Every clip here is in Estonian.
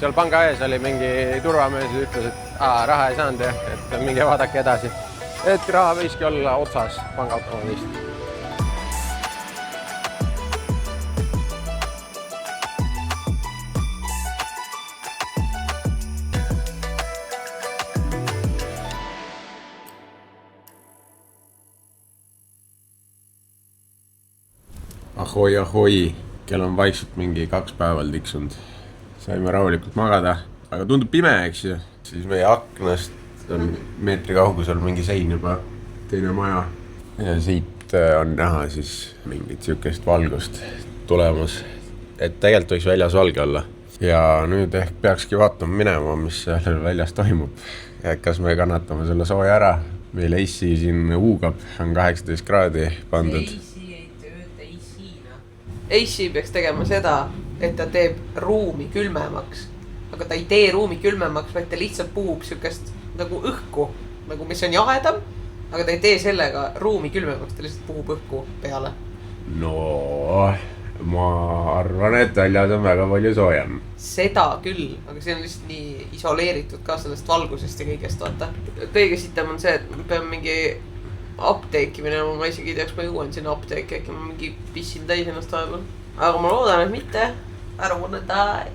seal panga ees oli mingi turvamees ja ütles, et raha ei saanud, et minge vaadake edasi. Et raha võiski olla otsas pangaautomaadist. Ahoi, kell on vaikselt mingi 2 päeval tiksunud. Saime rahulikult magada, aga tundub pime, eks ju. Siis meie aknast on meetri kaugusel mingi sein juba, teine maja. Ja siit on näha siis mingit sihukest valgust tulemas, et tegelikult võiks väljas valge olla. Ja nüüd ehk peakski vaatama minema, mis seal väljas toimub. Ja kas me kannatame selle sooja ära. Meil AC siin huugab, on 18 kraadi pandud. AC peaks tegema seda, et ta teeb ruumi külmemaks. Aga ta ei tee ruumi külmemaks, vaid ta lihtsalt puhub sükest nagu õhku, nagu mis on jahedam. Aga ta ei tee sellega ruumi külmemaks, ta lihtsalt puhub õhku peale. No, ma arvan, et väljas on väga palju soojem. Seda küll, aga see on lihtsalt nii isoleeritud ka sellest valgusest ja kõigest, vaata. Kõige sitem on see, et me peame mingi apteeki minema, ma isegi ei teaks, ma jõuan sinna apteeki, äkki ma mingi pissin täis ennast vahepeal. Aga ma loodan, et mitte. I don't wanna die.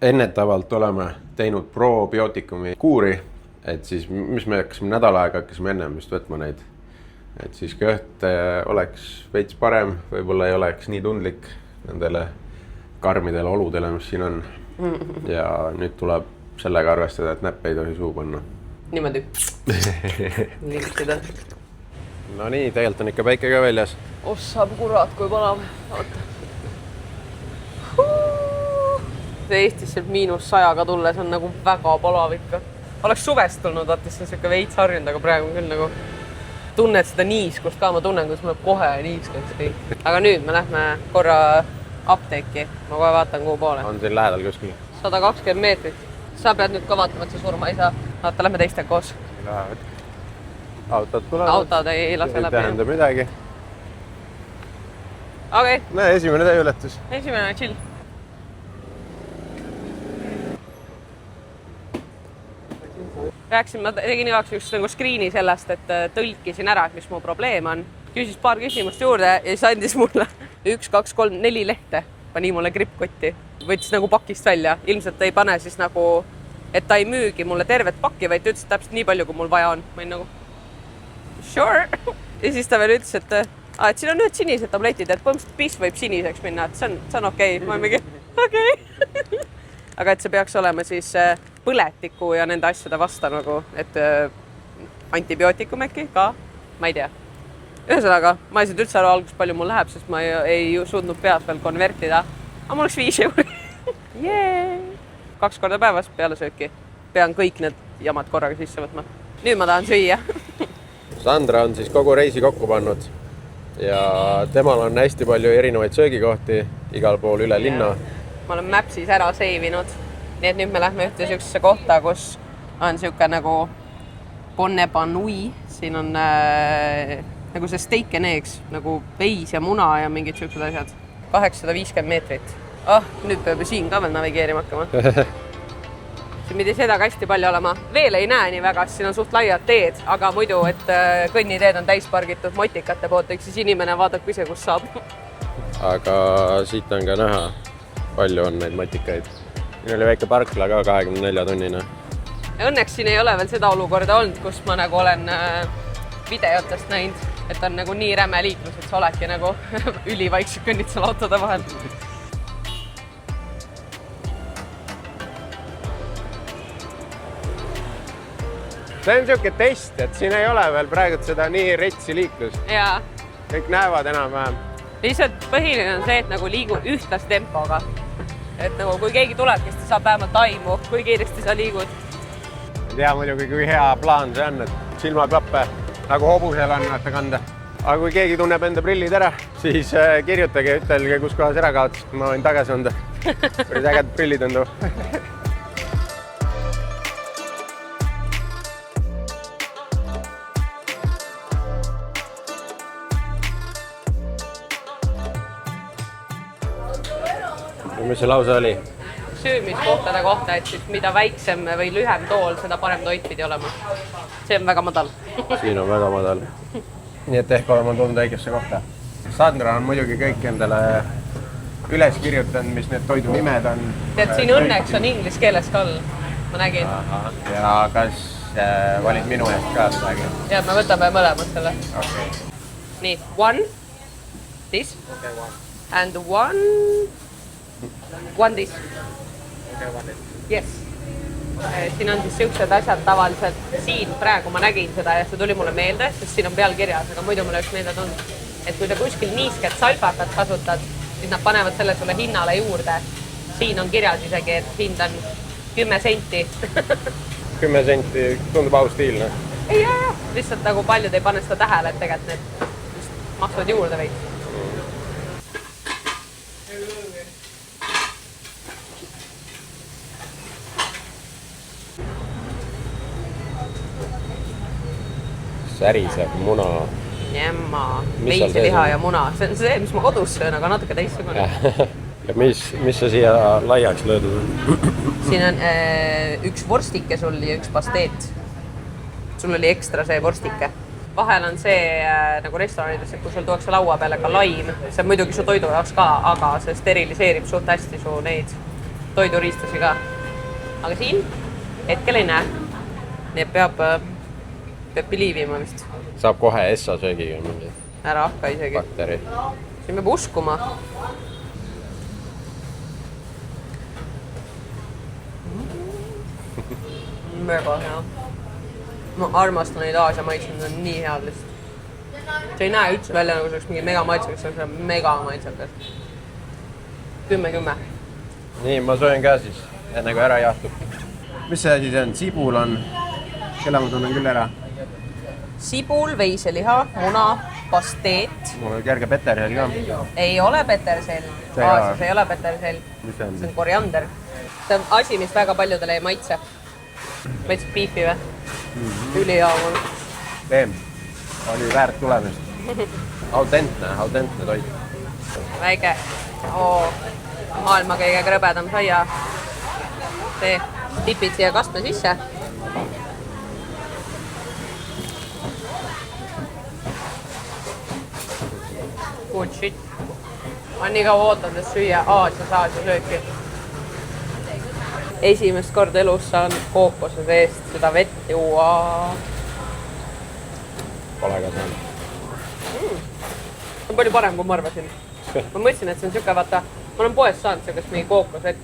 Ennetavalt oleme teinud probiootikumi kuuri, et siis, mis me hakkasime nädal aega, hakkasime ennem just võtma neid. Et siis kõht oleks veits parem, võib-olla ei oleks nii tundlik nendele karmidele oludele, mis siin on. Ja nüüd tuleb sellega arvestada, et näppe ei tohi suu panna. Niimoodi. Liigitada. No nii, tegelikult on ikka päike ka väljas. Ossa kurat, kui palav. Eestis -100 tulles on nagu väga palav ikka. Oleks suvest tulnud, vaatis see siuke veits harjunud, aga praegu küll nagu tunned seda niiskust ka, ma tunnen, kus mul kohe niiskaks kõik. Aga nüüd me lähme korra apteeki. Ma kohe vaatan, kuhu poole. On siin lähedal kuskil? 120 meetrit. Sa pead nüüd ka vaatama, et sa surma ei saa. Vaata, lähme teiste koos. Lähevad. Autod tulevad. Autod ei lase läbi. Ei tähenda midagi. Okei. Näe, esimene täiületus. Esimene chill. Rääksin, ma tegin igaks üks nagu screeni sellest, et tõlkisin ära, mis mu probleem on. Küsis paar küsimust juurde ja siis andis mulle 1, 2, 3, 4 lehte. Pani mulle grippkotti. Võttis nagu pakist välja. Ilmselt ta ei pane siis nagu, et ta ei müügi mulle tervet pakki, vaid ütles täpselt nii palju, kui mul vaja on. Ma olin nagu, sure. Ja siis ta veel ütles, et siin on nüüd sinised tabletid, et põhimõtteliselt piss võib siniseks minna, et see on okei. Ma olen mingi, okei. Aga et see peaks olema siis põletiku ja nende asjade vasta nagu, et antibiootikum äkki ka, ma ei tea. Ühesõnaga, ma ei saanud üldse aru alguses palju mul läheb, sest ma ei suutnud peas veel konvertida. Aga mul oleks 5 euri. Jee! 2 korda päevas peale sööki. Pean kõik need jamad korraga sisse võtma. Nüüd ma tahan süüa. Sandra on siis kogu reisi kokku pannud. Ja temal on hästi palju erinevaid söögikohti igal pool üle linna. Ma olen Mapsis ära seivinud. Nii et nüüd me lähme ühte sihukesesse kohta, kus on sihuke nagu Bonne Banui. Siin on nagu see steak and eggs, nagu veis ja muna ja mingid sihukesed asjad. 850 meetrit. Nüüd peab ju siin ka veel navigeerima hakkama. Siin pidi seda ka hästi palju olema. Veel ei näe nii väga, siin on suht laiad teed, aga muidu, et kõnniteed on täispargitud motikate poolt, eks siis inimene vaatab ise, kus saab. Aga siit on ka näha, palju on neid motikaid. Siin oli väike parkla ka 24 tunnina. Ja õnneks siin ei ole veel seda olukorda olnud, kus ma nagu olen videotest näinud, et on nagu nii räme liiklus, et sa oledki nagu ülivaikselt kõnnid seal autode vahel. See on siuke test, et siin ei ole veel praegu seda nii retsi liiklus. Jaa. Kõik näevad enam-vähem. Lihtsalt põhiline on see, et nagu liigu ühtlase tempoga. Et nagu kui keegi tuleb, kes ta saab vähemalt aimu, kui kiiresti sa liigud. Ei tea muidugi, kui hea plaan see on, et silmaklappe nagu hobusel on vaata kanda. Aga kui keegi tunneb enda prillid ära, siis kirjutage ja ütelge, kus kohas ära kaotas, ma võin tagasi anda. Päris äged prillid on too. Mis see lause oli? söömiskohtade kohta, et siis mida väiksem või lühem tool, seda parem toit pidi olema. See on väga madal. Siin on väga madal. Nii et ehk olema tulnud õigesse kohta. Sandra on muidugi kõik endale üles kirjutanud, mis need toidu nimed on. Tead, siin õnneks on inglise keeles ka all. Ma nägin. Ja kas valid minu eest ka midagi? Ja me võtame mõlemad selle. Okay. Nii, one. This. Okay, one. And one this. Okay, one this. Yes. Siin on siis siuksed asjad tavaliselt. Siin praegu ma nägin seda ja see tuli mulle meelde, sest siin on peal kirjas, aga muidu mulle üks meelde tulnud. Et kui sa kuskil niisket salpakat kasutad, siis nad panevad selle sulle hinnale juurde. Siin on kirjas isegi, et hind on 10 senti. 10 senti tundub austiilne. Ei, lihtsalt nagu paljud ei pane seda tähele, et tegelikult need maksavad juurde veits. Säriseb muna. Jämma, Mis seal veiseliha sees on? ja muna. See on see, mis ma kodus söön, aga natuke teistsugune. Ja mis sa siia laiaks löödud on? Siin on üks vorstike sul ja üks pasteet. Sul oli ekstra see vorstike. Vahel on see nagu restoranides, et kui sul tuuakse laua peale ka laim, see on muidugi su toidu jaoks ka, aga see steriliseerib suht hästi su neid toiduriistasi ka. Aga siin hetkel ei näe. Nii peab biliivima vist. Saab kohe essa söögiga mingi Ära hakka isegi. bakteri. Siin peab uskuma. Mega hea. Ma armastan neid Aasia maitseid, need on nii head lihtsalt. See ei näe üldse välja nagu see oleks mingi mega maitsekas, see on mega maitsekas. 10-10. Nii, ma söön ka siis, enne kui ära jahtub. Mis see asi see on? Sibul on? Kelle ma tunnen küll ära? Sibul, veiseliha, muna, pasteet. Mul on kerge petersell ka. Ei ole petersell. See ei ole. Aasias ei ole petersell. Mis see on? See on koriander. See on asi, mis väga paljudele ei maitse. Maitseb biifi või? Ülihea mul. Teem. Oli väärt tulemist. Autentne toit. Väike. Maailma kõige krõbedam saia. See tipid siia kastme sisse. Good shit. Ma olen nii kaua ootanud, et süüa Aasia sööki. Esimest korda elus saan kookose seest seda vett juua. Pole ka saanud. See on palju parem, kui ma arvasin. Ma mõtlesin, et see on siuke, vaata, ma olen poes saanud siukest mingi kookosvett.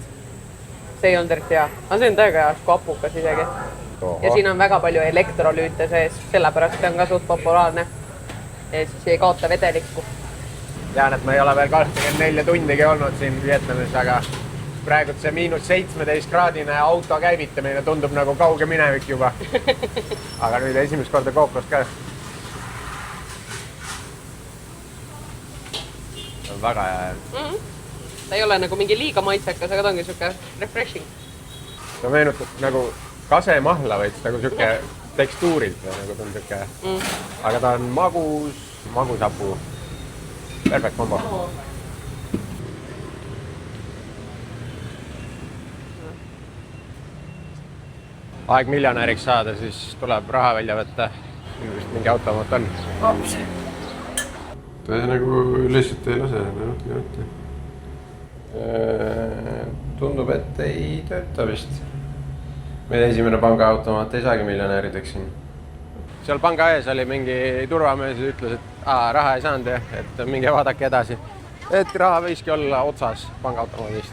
See ei olnud eriti hea. Aga see on täiega hea, kui apukas isegi. Ja siin on väga palju elektrolüüte sees, sellepärast see on ka suht populaarne. Ja siis ei kaota vedelikku. Tean, et ma ei ole veel 24 tundigi olnud siin Vietnamis, aga praegu see -17 kraadine auto käivitamine tundub nagu kauge minevik juba. Aga nüüd esimest korda kookost ka. See on väga hea. Ta ei ole nagu mingi liiga maitsekas, aga ta ongi siuke refreshing. Ta meenutab nagu kasemahla või nagu siuke tekstuurilt või nagu ta on siuke. Aga ta on magusapu. Perfect kombo. Aeg miljonäriks saada, siis tuleb raha välja võtta. Vist mingi automaat on. Ta nagu lihtsalt ei lase. Tundub, et ei tööta vist. Meie esimene pangaautomaat ei saagi miljonärideks siin. Seal panga ees oli mingi turvamees ja ütles, et raha ei saanud, et minge vaadake edasi. Et raha võiski olla otsas pangaautomaadist.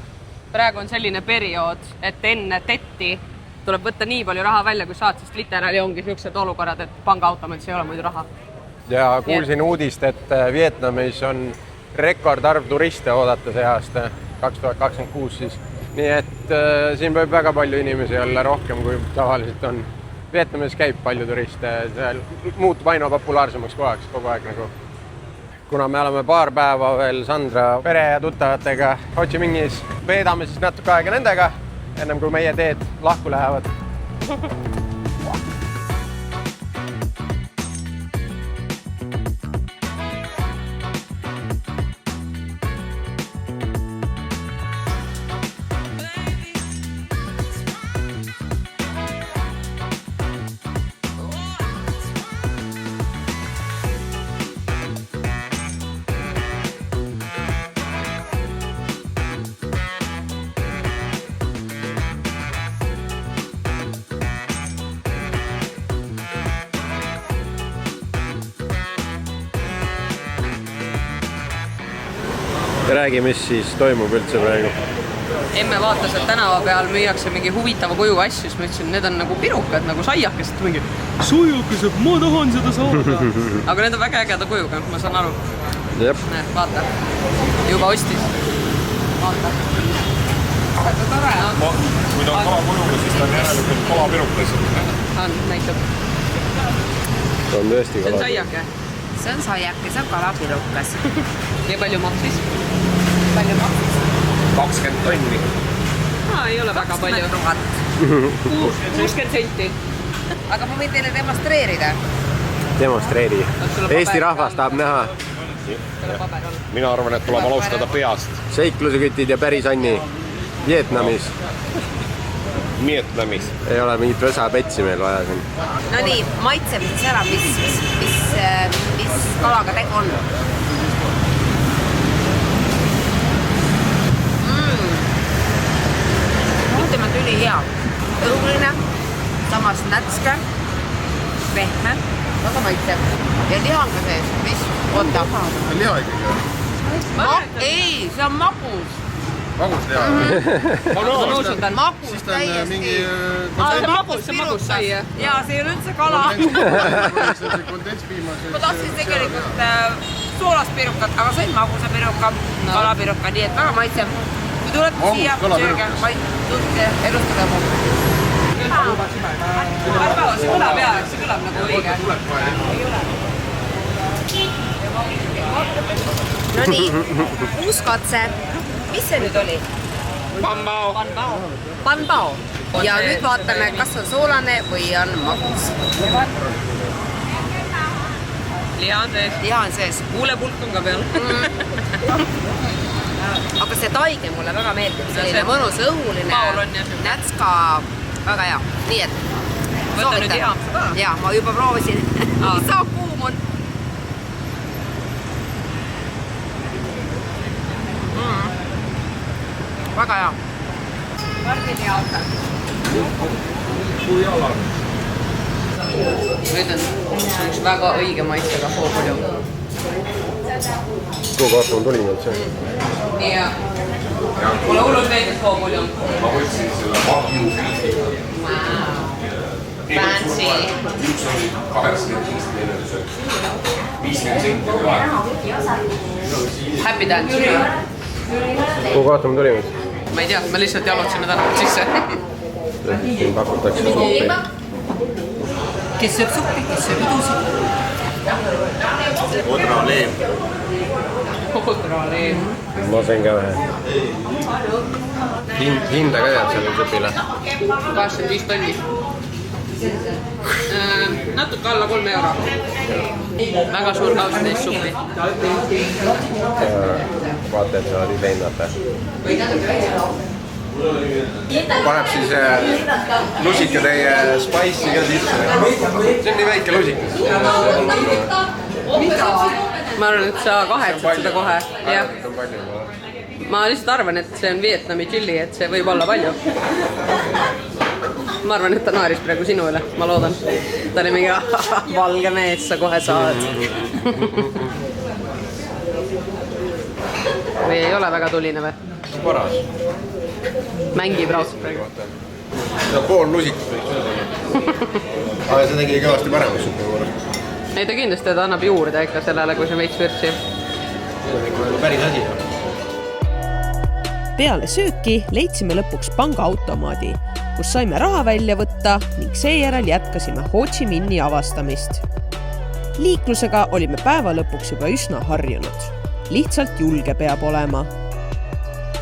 Praegu on selline periood, et enne tetti tuleb võtta nii palju raha välja, kui saad, sest literaali ongi siuksed olukorrad, et pangaautomaadis ei ole muidu raha. Ja kuulsin uudist, et Vietnamis on rekordarv turiste oodata see aasta, 2026 siis. Nii et siin võib väga palju inimesi olla rohkem, kui tavaliselt on. Vietnamis käib palju turiste, seal muutub aina populaarsemaks kogu aeg nagu. Kuna me oleme paar päeva veel Sandra pere ja tuttavatega Ho Chi Minhis, veedame siis natuke aega nendega, ennem kui meie teed lahku lähevad. räägi, mis siis toimub üldse praegu. Emme vaatas, et tänava peal müüakse mingi huvitava kujuga asju, siis ma ütlesin, need on nagu pirukad, nagu saiakesed, mingi saiakesed, ma tahan seda saada. Aga need on väga ägeda kujuga, ma saan aru. Jep. Näe, vaata, juba ostis. Vaata. Väga tore. Kui ta on kalakujuga, siis ta on järelikult kalapirukas. Näitab. See on tõesti See on saiake. See on saiake, see on kalapirukas. Ja palju maksis? Palju maksis? 20 tonni. Ei ole väga palju. 60 senti. Aga ma võin teile demonstreerida. Demonstreeri. Eesti rahvas tahab näha. Mina arvan, et tuleb alustada peast. Seiklusekütid ja päris Anni. Vietnamis. Vietnamis. Ei ole mingit võsapetsi meil vaja siin. No nii, maitseme siis ära, mis kalaga tegu on. Ütleme, et üli hea. Õhuline, samas nätske, pehme, väga maitsev. Ja liha on ka sees, mis? Oota. Liha ikkagi. Ei, see on magus. Magus liha. Magus täiesti. See on magus sai, jah? Jaa, see ei ole üldse kala. Kondentspiima. Ma tahtsin tegelikult soolaspirukat, aga sain magusa piruka, kalapiruka, nii et väga maitsev. Kui tulete siia, sööge, tundke, elustage mu. See kõlab hea, see kõlab nagu õige. No nii, uus katse. Mis see nüüd oli? Panbao. Ja nüüd vaatame, kas on soolane või on magus. Liha on sees. Liha on sees. Kuulepulk on ka peal. Aga see taige mulle väga meeldib. Selline mõnus õhuline. Nätska. Väga hea. Nii et. Võta nüüd liha. Jaa, ma juba proovisin. Saa kuum on. Väga hea. Martin ja Alta. Nüüd on üks väga õige maitsega hoopulju. Kuhu kohta on tuli nüüd see? Nii hea. Mulle hullult meeldis hoopulju. Ma võtsin selle vahju pildi. Fancy. Üks oli 85 teenused. 50 senti vahe. Happy dance. Kuhu kohta on tuli nüüd? Ma ei tea, ma lihtsalt jalutasin need annad sisse. Siin pakutakse suppi. Kes sööb suppi, kes sööb idusid. Odraleem. Odraleem. Ma sain ka vähe. Hinda ka jääb sellele supile? 85 tonni. Natuke alla 3 euro. Väga suur kaus neist suppi. Vaata, et sa oled teinud, vaata. Paneb siis lusikatäie spice'i ka sisse. See on nii väike lusikas. Ma arvan, et sa kahetsad seda kohe. Jah. Ma lihtsalt arvan, et see on Vietnami chili, et see võib olla palju. Ma arvan, et ta naaris praegu sinu üle, ma loodan. Ta oli mingi valge mees, sa kohe saad. Või ei ole väga tuline või? Paras. Mängib raudselt praegu. See on pool lusikat võiks öelda. Aga see tegi kõvasti paremas suppi juures. Ei, ta kindlasti ta annab juurde ikka sellele, kui see veits vürtsi. See on ikka päris asi. Peale sööki leidsime lõpuks pangaautomaadi, kus saime raha välja võtta ning seejärel jätkasime Ho Chi Minhi avastamist. Liiklusega olime päeva lõpuks juba üsna harjunud. Lihtsalt julge peab olema.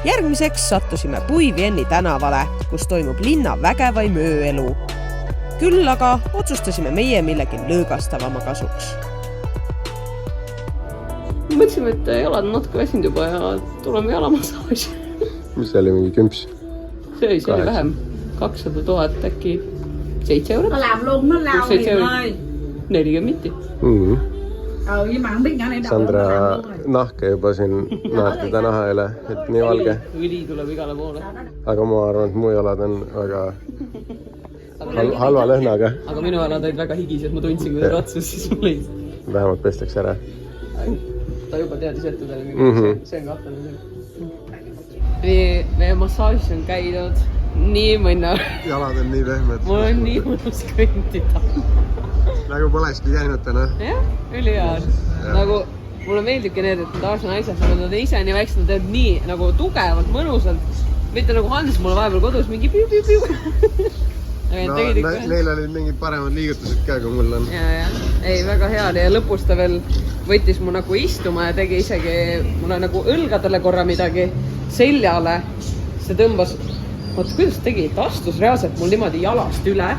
Järgmiseks sattusime Pui Vienni tänavale, kus toimub linna vägevaim ööelu. Küll aga otsustasime meie millegi lõõgastavama kasuks. Mõtlesime, et jalad on natuke väsinud juba ja tuleme jalamassaasi. Mis see oli mingi kümps? See oli vähem. 200 000 äkki 7 eurot. Nó làm luôn, nó lao 7 liền eurot. ơi. 40 mitti. Nhưng mà không biết nhỏ này đâu. Sandra nahke juba siin naertada naha üle, et nii valge. Üli tuleb igale poole. Aga ma arvan, et mu jalad on väga halva lõhnaga. Aga minu jalad olid väga higised, ma tundsin, kui ta ratsus, siis mul ei... Vähemalt pestakse ära. ta juba teadis ette talle, see on kahtlane. Nii, meie massaažis on käidud nii mõnna. Jalad on nii pehmed. Mul on nii mõnus kõntida. Nagu polekski käinud täna. Jah, ülihea on. Nagu mulle meeldibki need, et need Aasa naised, nad ise nii väiksed, nad teevad nii nagu tugevalt, mõnusalt. Mitte nagu Hans mulle vahepeal kodus mingi piu-piu-piu. Neil olid mingid paremad liigutused ka, kui mul on. Ei, väga hea oli ja lõpus ta veel võttis mu nagu istuma ja tegi isegi mulle nagu õlgadele korra midagi seljale. See tõmbas, kuidas ta tegi, ta astus reaalselt mul niimoodi jalast üle,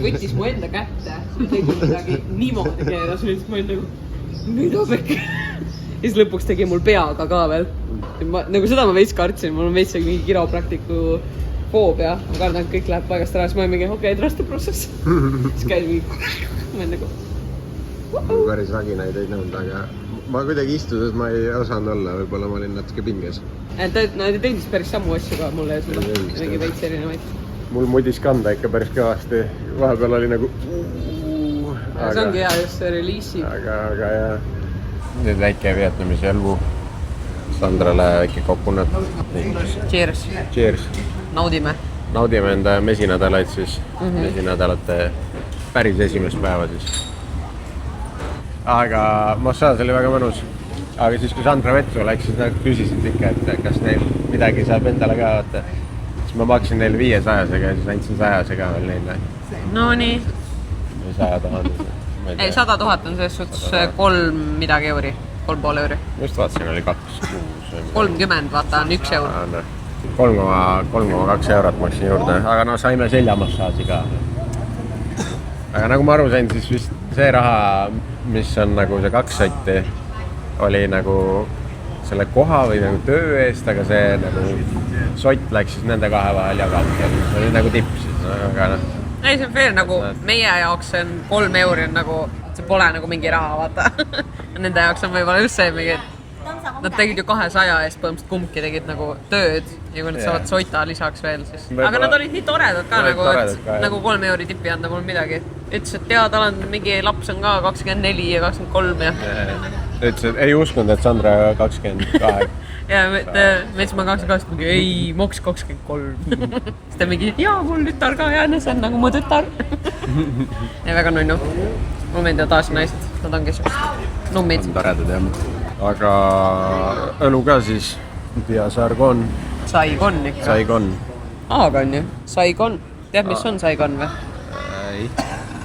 võttis mu enda kätte, tegi midagi niimoodi keeras, ma olin nagu, mida pekki. Ja siis lõpuks tegi mul peaga ka veel. Nagu seda ma veits kartsin, mul on veits mingi kiropraktiku foobia. Ma kardan, et kõik läheb paigast ära, siis ma olen mingi, okei, trust the process. Siis käis mingi, ma olen nagu... Päris raginaid ei nõunud, aga ma kuidagi istudes ma ei osanud olla, võib-olla ma olin natuke pinges. Nad ei teinud päris sammu asju ka mulle ja seda, mingi veits erinevaid. Mul mudis kanda ikka päris kõvasti, vahepeal oli nagu... See ongi hea just see reliisi. Aga jah. Nüüd väike Vietnamis jälvu. Sandrale väike kokunat. Cheers. Cheers. Naudime. Naudime enda mesinädalaid siis. Mesinädalate päris esimest päeva siis. Aga massaaž oli väga mõnus. Aga siis, kui Sandra vetsu läks, siis nad küsisid ikka, et kas neil midagi saab endale ka vaata. Siis ma maksin neil 500-sega ja siis andsin 100-se ka veel neile. No nii. 100 000. Ei, 100 000 on selles suhtes 3 midagi euri, 3,5 euri. Just vaatasin, oli 2,6. 30, vaata, on 1 eur. 3,2 eurot maksin juurde, aga no saime seljamassaaži ka. Aga nagu ma aru sain, siis vist see raha, mis on nagu see 2 sotti, oli nagu selle koha või nagu töö eest, aga see nagu sott läks siis nende kahe vahel jagati. See oli nagu tipp siis, aga noh. Ei, see on fair, nagu meie jaoks on 3 euri on nagu, see pole nagu mingi raha, vaata. Nende jaoks on võib-olla just see mingi, nad tegid ju 200 eest põhimõtteliselt kumbki tegid nagu tööd ja kui nad saavad soita lisaks veel, siis. Aga nad olid nii toredad ka, nagu 3 euri tippi anda mul midagi. Ütles, et tead, olen mingi laps on ka 24 ja 23 ja. Ütles, et ei uskunud, et Sandra 22. Ja me ütlesime 22, ei, maks 23. Siis ta mingi, jaa, mul tütar ka ja see on nagu mu tütar. Ja väga nunnu. Mul meeldivad Aasia naised, nad ongi sellist nummid. On toredad jah. Aga õlu ka siis, Pia Sargon. Saigon ikka. Saigon. Aga on ju, Saigon. Tead, mis on Saigon või? Ei.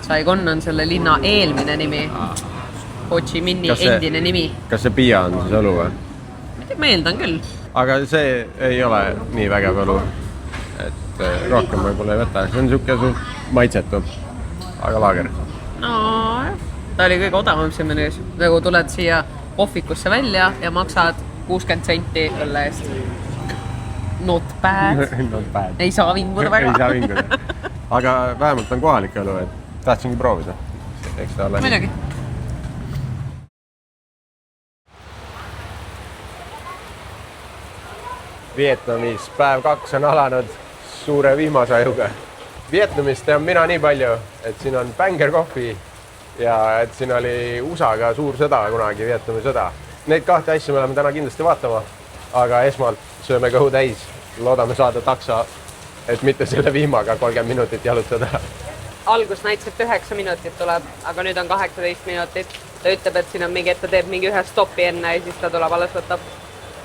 Saigon on selle linna eelmine nimi. Ho Chi Minhi endine nimi. Kas see Pia on siis õlu või? Ma eeldan küll. Aga see ei ole nii vägev õlu, et rohkem võib-olla ei võta. See on niisugune suht maitsetu, aga laager. No, ta oli kõige odavam see menüüs. Nagu tuled siia kohvikusse välja ja maksad 60 senti õlle eest. Not bad. Not bad. Ei saa vinguda väga. Ei saa vinguda. Aga vähemalt on kohalik õlu, et tahtsingi proovida. Eks ta ole. Midagi. Vietnamis päev 2 on alanud suure vihmasajuga. Vietnamist tean mina nii palju, et siin on Banger Coffee ja et siin oli USA-ga suur sõda kunagi, Vietnami sõda. Neid 2 asju me oleme täna kindlasti vaatama, aga esmalt sööme kõhu täis. Loodame saada taksa, et mitte selle vihmaga 30 minutit jalutada. Algus näitas, et 9 minutit tuleb, aga nüüd on 18 minutit. Ta ütleb, et siin on mingi, et ta teeb mingi 1 stopi enne ja siis ta tuleb alles võtab.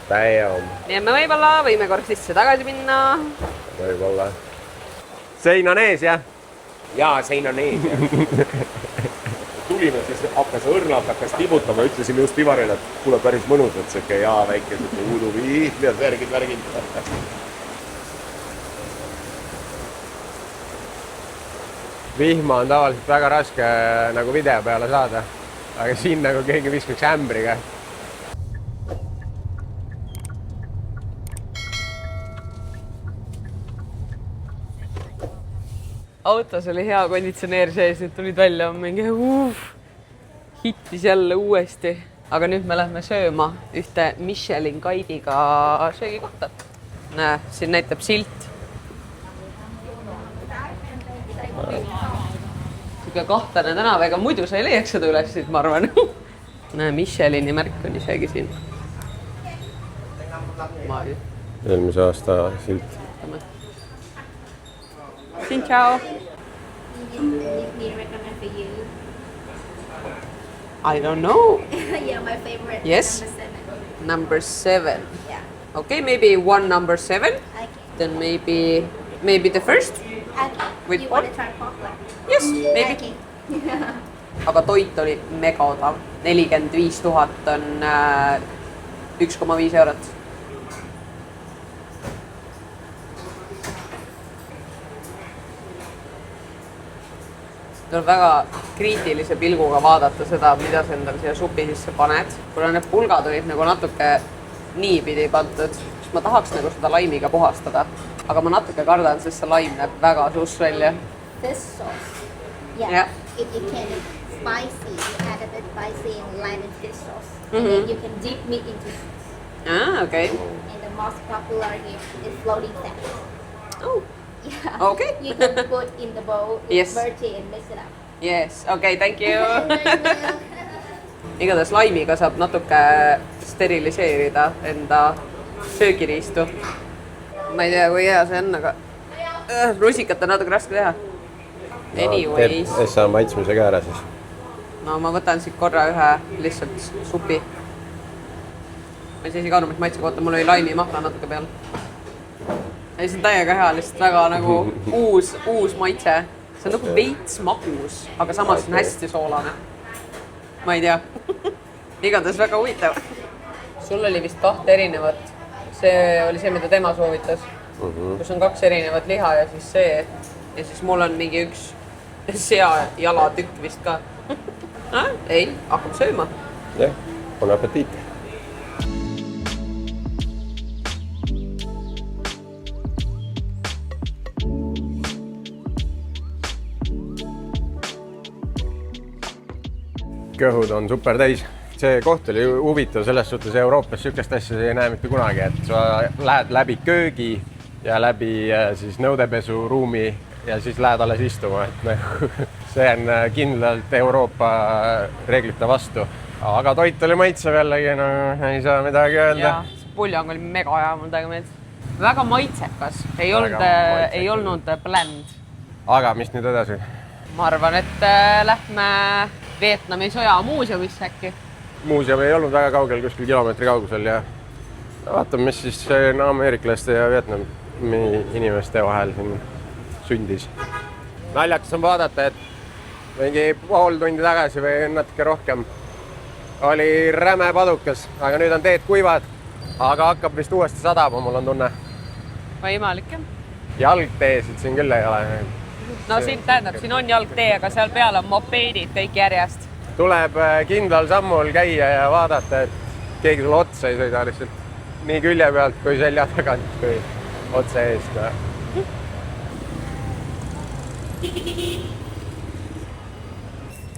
Damn. Nii et me võib-olla võime korraks sisse tagasi minna. Võib-olla. Sein on ees, jah? Jaa, sein on ees, jah. Tulime, siis hakkas õrnalt, hakkas tibutama, ütlesime just Ivarile, et kuule päris mõnus, et see jaa, väike uuduviih ja värgid. Vihma on tavaliselt väga raske nagu video peale saada, aga siin nagu keegi viskaks ämbriga. Autos oli hea konditsioneer sees, nüüd tulid välja mingi hittis jälle uuesti. Aga nüüd me lähme sööma ühte Michelin Guide'iga söögikohta. Näe, siin näitab silt. Siuke kahtlane tänav, ega muidu sa ei leiaks seda üles, ma arvan. näe, Michelini märk on isegi siin. Eelmise aasta silt. Xin chào. I don't know. Yeah, my favorite. Yes. Number 7. Number 7. Yeah. Okay, maybe one number 7. Okay. Then maybe the first. Okay. With you what? want to try popcorn? Yes, maybe. Okay. Aga toit oli mega odav. 45 000 on 1,5 eurot. Tuleb väga kriitilise pilguga vaadata seda, mida sa endal siia supi sisse paned. Kuna need pulgad olid nagu natuke niipidi pandud, siis ma tahaks nagu seda laimiga puhastada. Aga ma natuke kardan, sest see laim näeb väga suus välja. This sauce. Yeah. Yeah. If you can spicy, you add a bit spicy and lime in this sauce. And then you can dip meat into sauce. Okay. And the most popular here is floating salad. Oh, Yeah. Okay. You can put in the bowl, Yes. veggie and mix it up. yes. Okay, thank you. Igatahes laimiga saab natuke steriliseerida enda söögiriistu. Ma ei tea, kui hea see on, aga rusikat on natuke raske teha. Anyways. Teeb SA maitsmise ka ära siis. No ma võtan siit korra ühe lihtsalt supi. Ma ei saa isegi aru, mis maitsega, oota, mul oli laimi mahla natuke peal. Ja see on täiega hea, lihtsalt väga nagu uus maitse. See on nagu veits magus, aga samas on hästi soolane. Ma ei tea. Igatahes väga huvitav. Sul oli vist 2 erinevat. See oli see, mida tema soovitas. Kus on 2 erinevat liha ja siis see. Ja siis mul on mingi üks sea jalatükk vist ka. Ei, hakkab sööma. Jah, on apetiit. Kõhud on super täis. See koht oli huvitav selles suhtes, Euroopas sükest asja ei näe mitte kunagi, et sa lähed läbi köögi ja läbi siis nõudepesuruumi ja siis lähed alles istuma, et see on kindlalt Euroopa reeglite vastu. Aga toit oli maitsev jällegi, no ei saa midagi öelda. Ja, puljang oli mega hea, mul täiega meeldis. Väga maitsekas, ei olnud bland. Aga mis nüüd edasi? Ma arvan, et lähme Vietnami sõjamuuseumisse äkki. Muuseum ei olnud väga kaugel, kuskil kilomeetri kaugusel ja vaatame, mis siis ameeriklaste ja Vietnami inimeste vahel siin sündis. Naljakas on vaadata, et mingi pool tundi tagasi või natuke rohkem oli räme padukas, aga nüüd on teed kuivad, aga hakkab vist uuesti sadama, mul on tunne. Võimalik, jah. Jalgteesid siin küll ei ole. No siin tähendab, siin on jalgtee, aga seal peal on mopeedid kõik järjest. Tuleb kindlal sammul käia ja vaadata, et keegi sulle otsa ei sõida lihtsalt nii külje pealt kui selja tagant kui otse eest.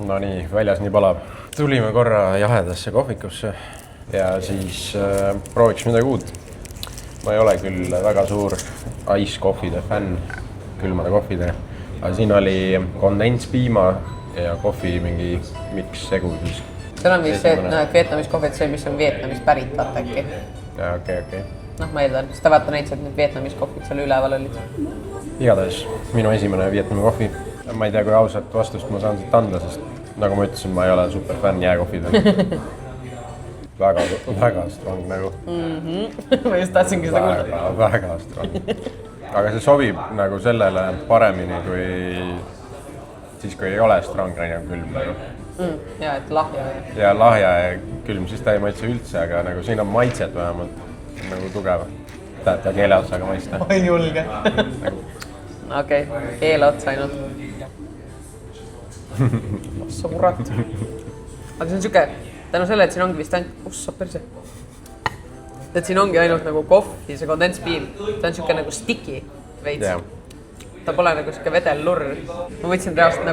No nii, väljas nii palab. Tulime korra jahedasse kohvikusse ja siis prooviks midagi uut. Ma ei ole küll väga suur ice kohvide fänn, külmade kohvide. Aga siin oli kondenspiima ja kohvi mingi miks segu siis. Seal on vist see, et Vietnamis kohvid see, mis on Vietnamist pärit, vaata äkki. Ja, okei. Noh, ma eeldan, sest ta vaata näitas, et need Vietnamis kohvid seal üleval olid. Igatahes minu esimene Vietnami kohvi. Ma ei tea, kui ausalt vastust ma saan siit anda, sest nagu ma ütlesin, ma ei ole super fänn jääkohvida. Väga strong nagu. Ma just tahtsingi seda kuulda. Väga strong. Aga see sobib nagu sellele paremini kui siis, kui ei ole strong, on külm nagu. Ja, et lahja. Ja lahja ja külm, siis ta ei maitse üldse, aga nagu siin on maitset vähemalt nagu tugev. Tahate keele otsaga maista? Ma ei julge. Okei, keele otsa ainult. Ossa kurat. Aga see on siuke, tänu selle, et siin ongi vist ainult, ossa perse. Et siin ongi ainult nagu kohvi, see kondenspiim. Ta on siuke nagu sticky veits. Yeah. Ta pole nagu siuke vedel lurr. Ma võtsin reaalselt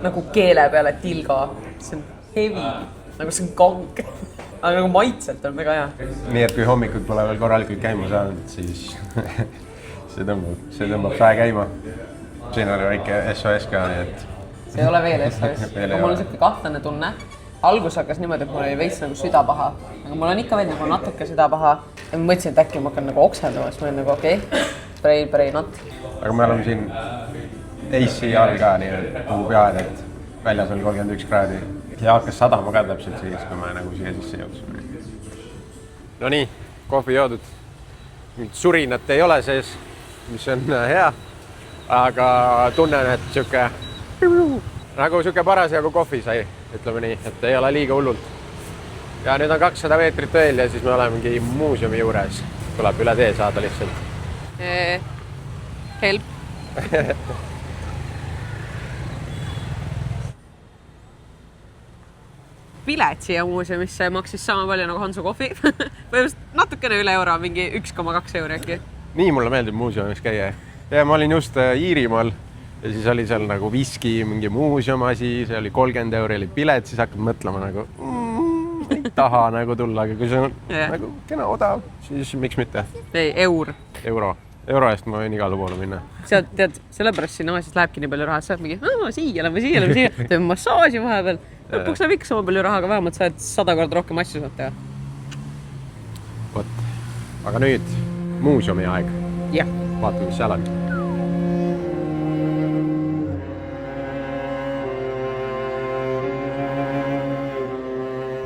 nagu keele peale tilga. See on heavy, nagu see on kong. Aga nagu maitselt on väga hea. Nii, et kui hommikul pole veel korralikult käima saanud, siis see tõmbab sae käima. Siin oli väike SOS ka, nii et... See ei ole veel SOS. Aga mul on siuke kahtlane tunne, algus hakkas niimoodi, et mul oli veits nagu süda paha, aga mul on ikka veel nagu natuke süda paha. Ja ma mõtlesin, et äkki ma hakkan nagu okseldama, siis ma olin nagu okei, pray not. Aga me oleme siin AC all ka nii kuu pead, et väljas oli 31 kraadi. Ja hakkas sadama ka täpselt siis, kui me nagu siia sisse jõudsime. No nii, kohvi joodud. Surinat ei ole sees, mis on hea, aga tunnen, et siuke parasjagu kohvi sai, ütleme nii, et ei ole liiga hullult. Ja nüüd on 200 meetrit veel ja siis me olemegi muuseumi juures. Tuleb üle tee saada lihtsalt. Help. Pilet siia muuseumisse maksis sama palju nagu Hansu kohvi. Põhimõtteliselt natukene üle euro, mingi 1,2 euro äkki. Nii mulle meeldib muuseumis käia. Ja ma olin just Iirimaal ja siis oli seal nagu viski, mingi muuseumasi, see oli 30 euro oli pilet, siis hakkad mõtlema nagu ei taha nagu tulla, aga kui see on nagu kena odav, siis miks mitte? Ei, Euro eest ma võin igale poole minna. Tead, sellepärast siin Aasias lähebki nii palju raha, saad mingi, siia lähme, teeme massaaži vahepeal. Lõpuks läheb ikka sama palju raha, aga vähemalt saad 100 korda rohkem asju saad teha. Vot, aga nüüd muuseumi aeg. Jah. Vaatame, mis seal on.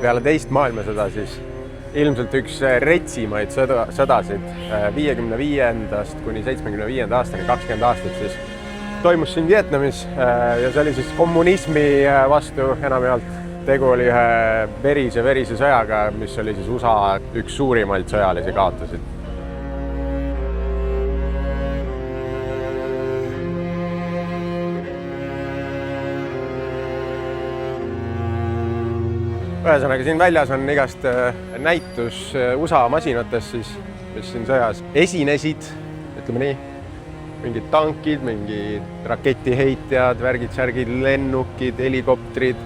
Peale teist maailmasõda siis ilmselt üks retsimaid sõdasid 55. kuni 75. aastani 20 aastat siis toimus siin Vietnamis ja see oli siis kommunismi vastu enamjaolt. Tegu oli ühe verise sõjaga, mis oli siis USA üks suurimaid sõjalisi kaotusid. Ühesõnaga, siin väljas on igast näitus USA masinatest, siis, mis siin sõjas esinesid, ütleme nii, mingid tankid, mingid raketiheitjad, värgid, lennukid, helikoptrid,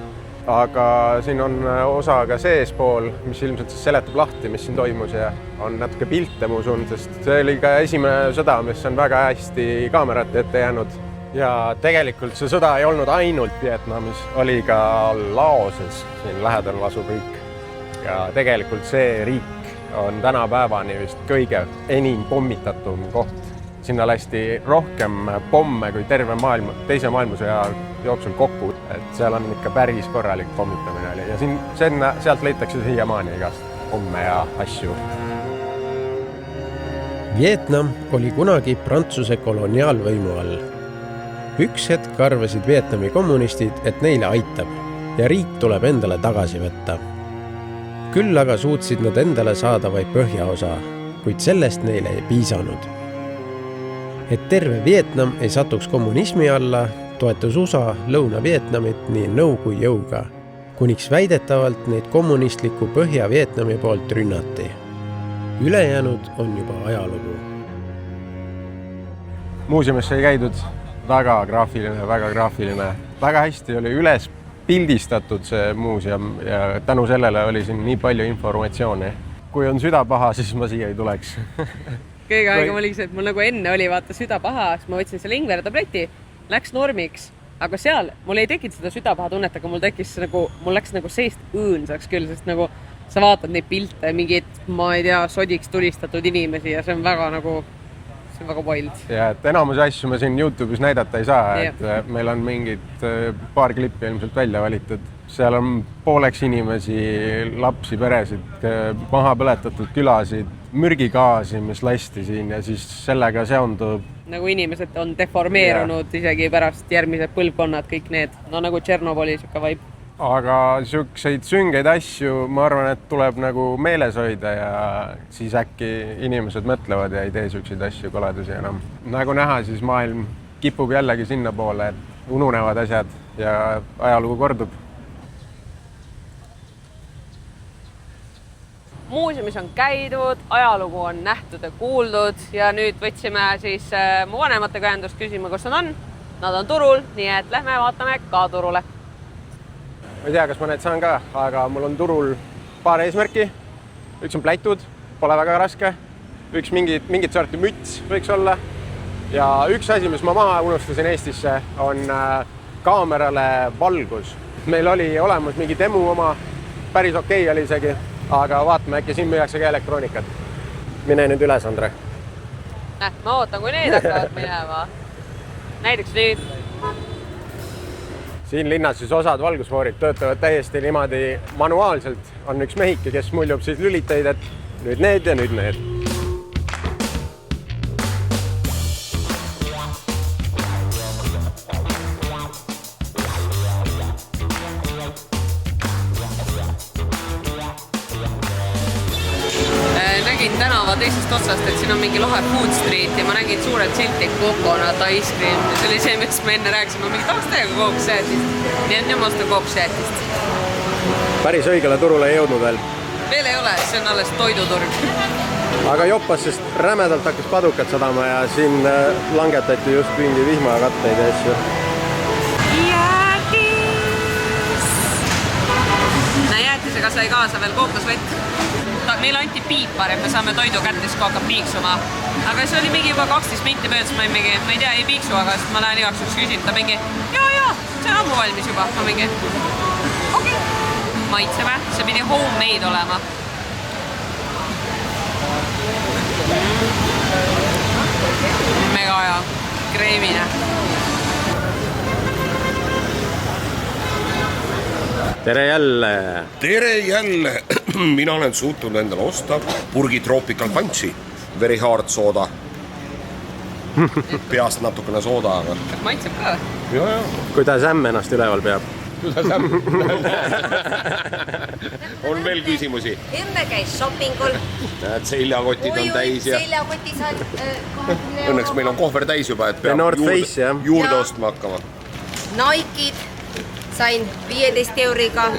aga siin on osa ka seespool, mis ilmselt siis seletab lahti, mis siin toimus ja on natuke pilte, ma usun, sest see oli ka esimene sõda, mis on väga hästi kaamerate ette jäänud. Ja tegelikult see sõda ei olnud ainult Vietnamis, oli ka Laoses, siin lähedal asub riik. Ja tegelikult see riik on tänapäevani vist kõige enim pommitatum koht. Sinna lasti rohkem pomme kui terve teise maailmasõja jooksul kokku, et seal on ikka päris korralik pommitamine oli. Ja sealt leitakse siiamaani igast pomme ja asju. Vietnam oli kunagi Prantsuse koloniaalvõimu all. Üks hetk arvasid Vietnami kommunistid, et neile aitab ja riik tuleb endale tagasi võtta. Küll aga suutsid nad endale saada vaid põhjaosa, kuid sellest neile ei piisanud. Et terve Vietnam ei satuks kommunismi alla, toetas USA Lõuna-Vietnamit nii nõu kui jõuga, kuniks väidetavalt neid kommunistliku Põhja-Vietnami poolt rünnati. Ülejäänud on juba ajalugu. Muuseumisse ei käidud. Väga graafiline. Väga hästi oli üles pildistatud see muuseum ja tänu sellele oli siin nii palju informatsiooni. Kui on süda paha, siis ma siia ei tuleks. Kõige aega oli see, et mul nagu enne oli vaata süda paha, siis ma võtsin selle Ingvere tableti, läks normiks, aga seal mul ei tekkinud seda süda paha tunnet, aga mul läks nagu seest õõnsaks küll, sest nagu sa vaatad neid pilte, mingid, ma ei tea, sodiks tulistatud inimesi ja see on väga wild. Ja et enamus asju me siin YouTube'is näidata ei saa, et meil on mingid paar klippi ilmselt välja valitud. Seal on pooleks inimesi, lapsi, peresid, maha põletatud külasid, mürgigaasi, mis lasti siin ja siis sellega seondub. Nagu inimesed on deformeerunud isegi pärast järgmised põlvkonnad, kõik need, no nagu Tšernobõli siuke vibe. Aga siukseid süngeid asju, ma arvan, et tuleb nagu meeles hoida ja siis äkki inimesed mõtlevad ja ei tee siukseid asju koledusi enam. Nagu näha, siis maailm kipub jällegi sinna poole, et ununevad asjad ja ajalugu kordub. Muuseumis on käidud, ajalugu on nähtud ja kuuldud ja nüüd võtsime siis mu vanematega ühendust küsima, kus nad on. Nad on turul, nii et lähme vaatame ka turule. Ma ei tea, kas ma need saan ka, aga mul on turul paar eesmärki. Üks on pläitud, pole väga raske. Üks mingit sorti müts võiks olla. Ja üks asi, mis ma maha unustasin Eestisse, on kaamerale valgus. meil oli olemas mingi demo oma, päris okei oli isegi, aga vaatame, äkki siin müüakse ka elektroonikat. Mine nüüd üles, Andre. Ma ootan, kui need hakkavad minema. Näiteks nüüd. Siin linnas siis osad valgusfoorid töötavad täiesti niimoodi manuaalselt. On üks mehike, kes muljub siis lüliteid, et nüüd need ja nüüd need. Nägin tänava teisest otsast, et siin on mingi lahe Food Street ja ma nägin suurelt silti Coconut Ice Cream. See oli see, mis me enne rääkisime, mingi tahaks täiega kooksjäätist. Nii on jumasta kooksjäätist. Päris õigele turule ei jõudnud veel. Veel ei ole, see on alles toiduturg. Aga Joppas sest rämedalt hakkas padukat sadama ja siin langetati just mingi vihmakatteid ja asju. Jäätisega sai kaasa veel kookosvett. Meil anti piipar, et me saame toidu kätte, siis kui hakkab piiksuma. Aga see oli mingi juba 12 minti möödas, ma ei tea, ei piiksu, aga ma lähen igaks juhuks küsin, ta mingi jaa, see on ammu valmis juba. Ma mingi okei. Maitseme, see pidi homemade olema. Mega hea, kreemine. Tere jälle! Tere jälle! Mina olen suutnud endale osta purgi Tropical Punchi, very hard sooda. Peast natukene sooda, aga... Kas maitseb ka? Ja. Kuidas ämm ennast üleval peab? Kuidas ämm? On veel küsimusi? Emme käis shoppingul. Näed, seljakotid on täis ja... Seljakotis on... Õnneks meil on kohver täis juba, et peab juurde ostma hakkama. Nike'id sain 15 euriga,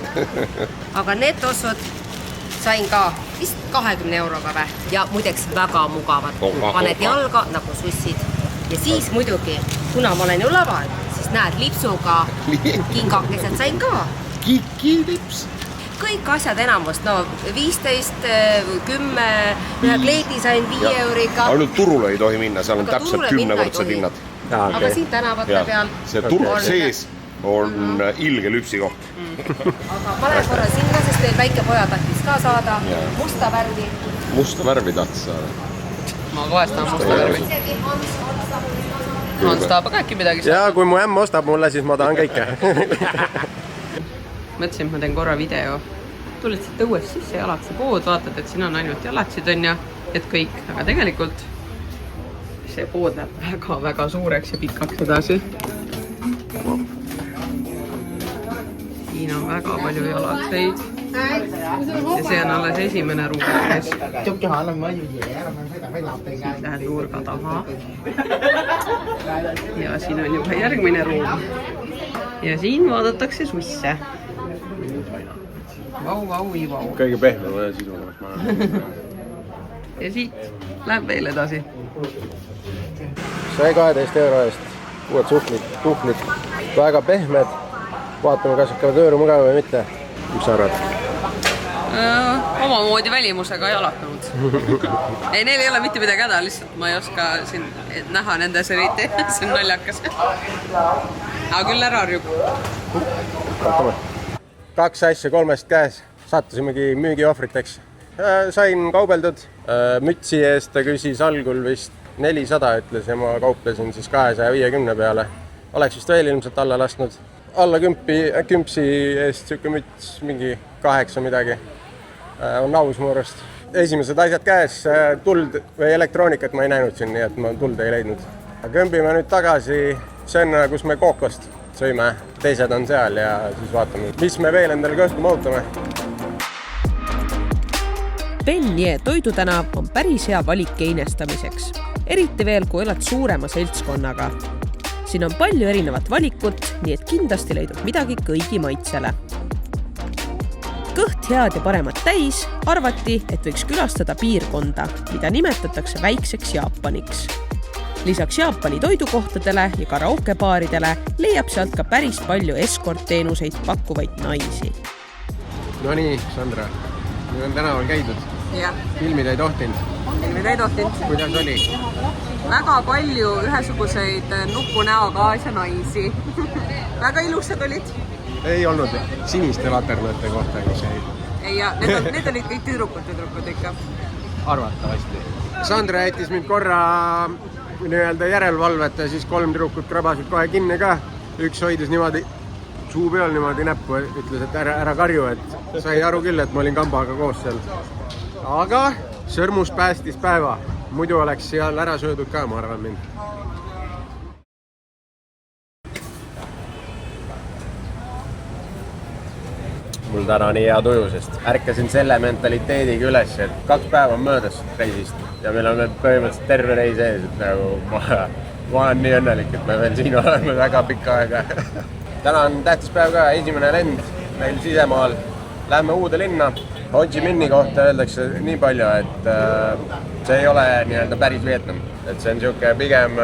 aga need tossud sain ka vist 20 euroga vä. Ja muideks väga mugavad. Paned jalga nagu sussid. Ja siis muidugi, kuna ma olen ju laval, siis näed lipsuga kingakesed sain ka. Kikilips. Kõik asjad enamust, 15, 10, ühe kleedi sain 5 euriga. Ainult turule ei tohi minna, seal on täpselt 10-kordsed hinnad. Aga siin tänavate peal... See turg sees on ilge lüpsi koht. Aga pane korra sinna, sest teil väike poja tahtis ka saada musta värvi. Musta värvi tahtis saada. Ma kohe tahan musta värvi. Hans tahab ka äkki midagi saada. Ja kui mu ämm ostab mulle, siis ma tahan kõike. Mõtlesin, et ma teen korra video. Tuled siit õues sisse jalatsi pood, vaatad, et siin on ainult jalatsid on ja et kõik. Aga tegelikult see pood läheb väga suureks ja pikaks edasi. Siin on väga palju jalatseid ja see on alles esimene ruum. Siit lähed nurga taha ja siin on juba järgmine ruum ja siin vaadatakse susse. Vau. Kõige pehmem ja sisuliselt maja. Ja siit läheb veel edasi. Sai 12 euro eest uued tuhvlid. Väga pehmed. Vaatame, kas hakkavad ööru mugav või mitte. Mis sa arvad? Omamoodi välimusega jalatanud. Ei, neil ei ole mitte midagi häda, lihtsalt ma ei oska siin näha nendes eriti. See on naljakas. Aga küll ära harjub. Vaatame. 2 asja 3 käes. Sattusimegi müügiohvriteks. Sain kaubeldud. Mütsi eest ta küsis algul vist 400 ütles ja ma kauplesin siis 250 peale. Oleks vist veel ilmselt alla lasknud. Alla kümpsi eest siuke müts, mingi 8 midagi. On aus mu arust. Esimesed asjad käes, tuld või elektroonikat ma ei näinud siin, nii et ma tuld ei leidnud. Kõmbime nüüd tagasi sinna, kus me kookost sõime. Teised on seal ja siis vaatame, mis me veel endale kõhtu mahutame. Penje toidutänav on päris hea valik einestamiseks. Eriti veel, kui oled suurema seltskonnaga. Siin on palju erinevat valikut, nii et kindlasti leidub midagi kõigi maitsele. Kõht head ja paremat täis arvati, et võiks külastada piirkonda, mida nimetatakse väikseks Jaapaniks. Lisaks Jaapani toidukohtadele ja karaokebaaridele leiab sealt ka päris palju escort-teenuseid pakkuvaid naisi. No nii, Sandra, nüüd on tänaval käidud. Ja. Filmid ei tohtinud. Filmid ei tohtinud. Kuidas oli? Väga palju ühesuguseid nupunäoga Aasia naisi. Väga ilusad olid. ei olnud siniste laternate kohta, kus jäi. ei, ja need olid kõik tüdrukud ikka. Arvatavasti. Sandra jättis mind korra nii-öelda järelevalvet ja siis 3 tüdrukut krabasid kohe kinni ka. Üks hoidis niimoodi suu peal niimoodi näppu, ütles, et ära karju, et sai aru küll, et ma olin kambaga koos seal. Aga sõrmus päästis päeva. Muidu oleks seal ära söödud ka, ma arvan mind. Mul täna nii hea tuju, sest ärkasin selle mentaliteediga üles, et 2 päeva on möödas reisist ja meil on veel põhimõtteliselt terve reis ees, et nagu ma olen nii õnnelik, et me veel siin oleme väga pikka aega. Täna on tähtis päev ka, esimene lend meil sisemaal. Lähme uude linna. Ho Chi Minhi kohta öeldakse nii palju, et see ei ole nii-öelda päris Vietnam. Et see on pigem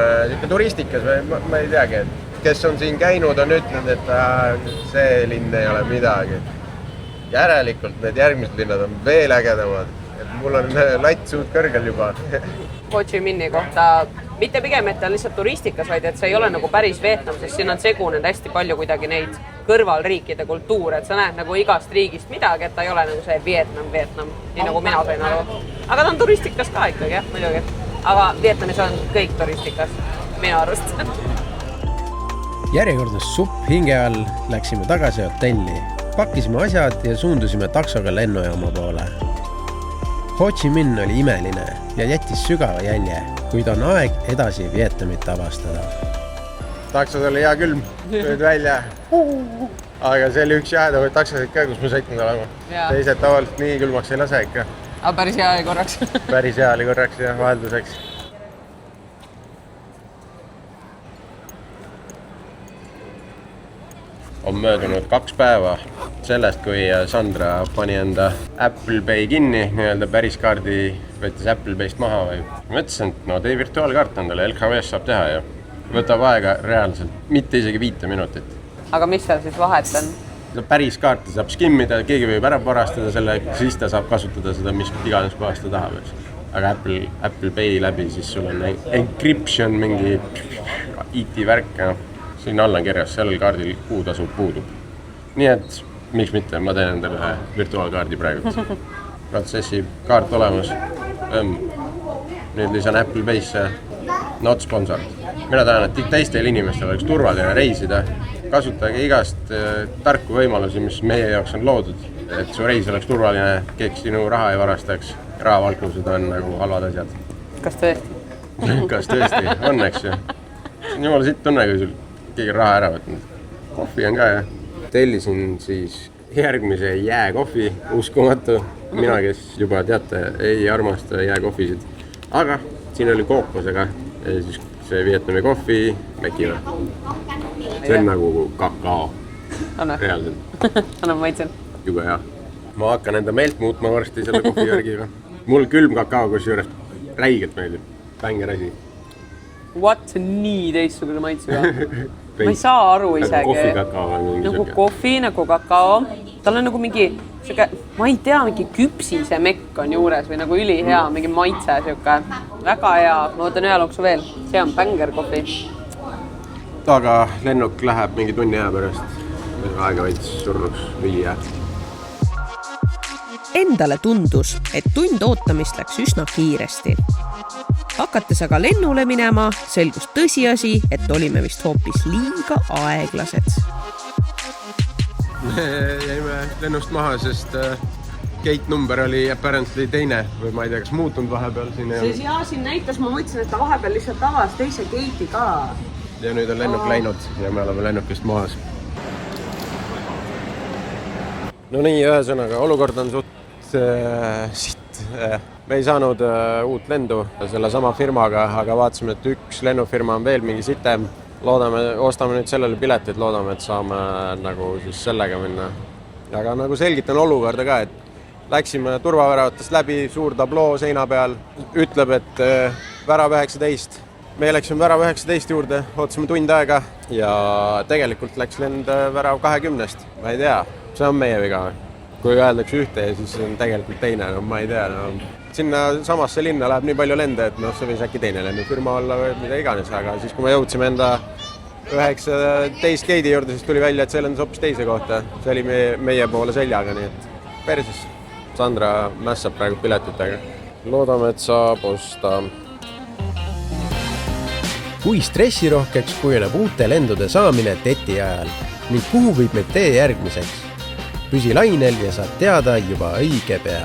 turistikas või ma ei teagi, et kes on siin käinud, on ütlenud, et see linn ei ole midagi. Järelikult need järgmised linnad on veel ägedamad. Et mul on latt suut kõrgel juba. Ho Chi Minhi kohta mitte pigem, et ta on lihtsalt turistikas, vaid et see ei ole nagu päris Vietnam, sest siin on segunenud hästi palju kuidagi neid kõrvalriikide kultuure, et sa näed nagu igast riigist midagi, et ta ei ole nagu see Vietnam, nii nagu mina sain aru. Aga ta on turistikas ka ikkagi, jah, muidugi. Aga Vietnamis on kõik turistikas, minu arust. Järjekordne supp hinge all läksime tagasi hotelli. Pakkisime asjad ja suundusime taksoga lennujaama poole. Ho Chi Minh oli imeline ja jättis sügava jälje, kuid on aeg edasi Vietnamit avastada. Taksod oli hea külm, tööd välja. Aga see oli üks jäädavaid taksosid ka, kus ma sõitnud olema. Teised tavaliselt nii külmaks ei lase ikka. Aga päris hea oli korraks. Päris hea oli korraks ja vahelduseks. On möödunud 2 päeva sellest, kui Sandra pani enda Apple Pay kinni, nii-öelda päris kaardi võttis Apple Payst maha või mõtlesin, et no teie virtuaalkaart on talle LKV-s saab teha ja võtab aega reaalselt, mitte isegi 5 minutit. Aga mis seal siis vahet on? Päris kaarti saab skimmida, keegi võib ära varastada selle, siis ta saab kasutada seda, mis iganes kohast ta tahab. Aga Apple Pay läbi, siis sul on encryption, mingi IT-värk. Siin all on kirjas, sellel kaardil kuutasu puudub. Nii et, miks mitte, ma teen endale ühe virtuaalkaardi praegu. Protsessi kaart olemas. Nüüd lisan Apple Pay'sse not sponsored. Mina tahan, et teistel inimestel oleks turvaline reisida. Kasutage igast tarku võimalusi, mis meie jaoks on loodud. Et su reis oleks turvaline, keegi sinu raha ei varastaks. Rahavalkused on nagu halvad asjad. Kas tõesti? Kas tõesti? Õnneks ju. See on jumala sitt tunne, kui sul keegi raha ära võtnud. Kohvi on ka, jah. Tellisin siis järgmise jääkohvi, uskumatu. Mina, kes juba teate, ei armasta jääkohvisid. Aga siin oli kookosega ja siis see Vietnami kohvi mekina. See on nagu kakao. Reaalselt. Anna maitsen. Jube hea. Ma hakkan enda meelt muutma varsti selle kohvi järgiga. Mul külm kakao, kus juures räigelt meeldib. Bänger asi. What? Nii teistsugune maitsega. Ma ei saa aru isegi. Kohvi kakao. Nagu kohvi, nagu kakao. Tal on nagu mingi, ma ei tea, mingi küpsise mekk on juures või nagu ülihea, mingi maitse siuke. Väga hea. Ma võtan ühe loksu veel. See on bänger kohvi. Aga lennuk läheb mingi tunni aja pärast. Aega võiks surnuks viia. Endale tundus, et tund ootamist läks üsna kiiresti. Hakates aga lennule minema, selgus tõsiasi, et olime vist hoopis liiga aeglased. Me jäime lennust maha, sest gate number oli apparently teine või ma ei tea, kas muutunud vahepeal siin. Siin näitas, ma mõtlesin, et ta vahepeal lihtsalt avas teise gate'i ka. Ja nüüd on lennuk läinud ja me oleme lennukist maas. No nii, ühesõnaga, olukord on suht sitt. Me ei saanud uut lendu selle sama firmaga, aga vaatasime, et üks lennufirma on veel mingi sitem. Ostame nüüd sellele piletid, loodame, et saame nagu siis sellega minna. Aga nagu selgitan olukorda ka, et läksime turvaväravatest läbi, suur tabloo seina peal, ütleb, et värav 19. Me läksime värav 19 juurde, ootasime tund aega ja tegelikult läks lend värav 20. Ma ei tea, see on meie viga. Kui öeldakse ühte ja siis on tegelikult teine, no ma ei tea. No. Sinna samasse linna läheb nii palju lende, et see võis äkki teine lennufirma olla või mida iganes, aga siis kui me jõudsime enda 19 geidi juurde, siis tuli välja, et see lendas hoopis teise kohta. See oli meie poole seljaga, nii et perses. Sandra mässab praegu piletitega. Loodame, et saab osta. Kui stressirohkeks kujuneb uute lendude saamine teti ajal ning kuhu võib meid tee järgmiseks? Püsi lainel ja saad teada juba õige pea.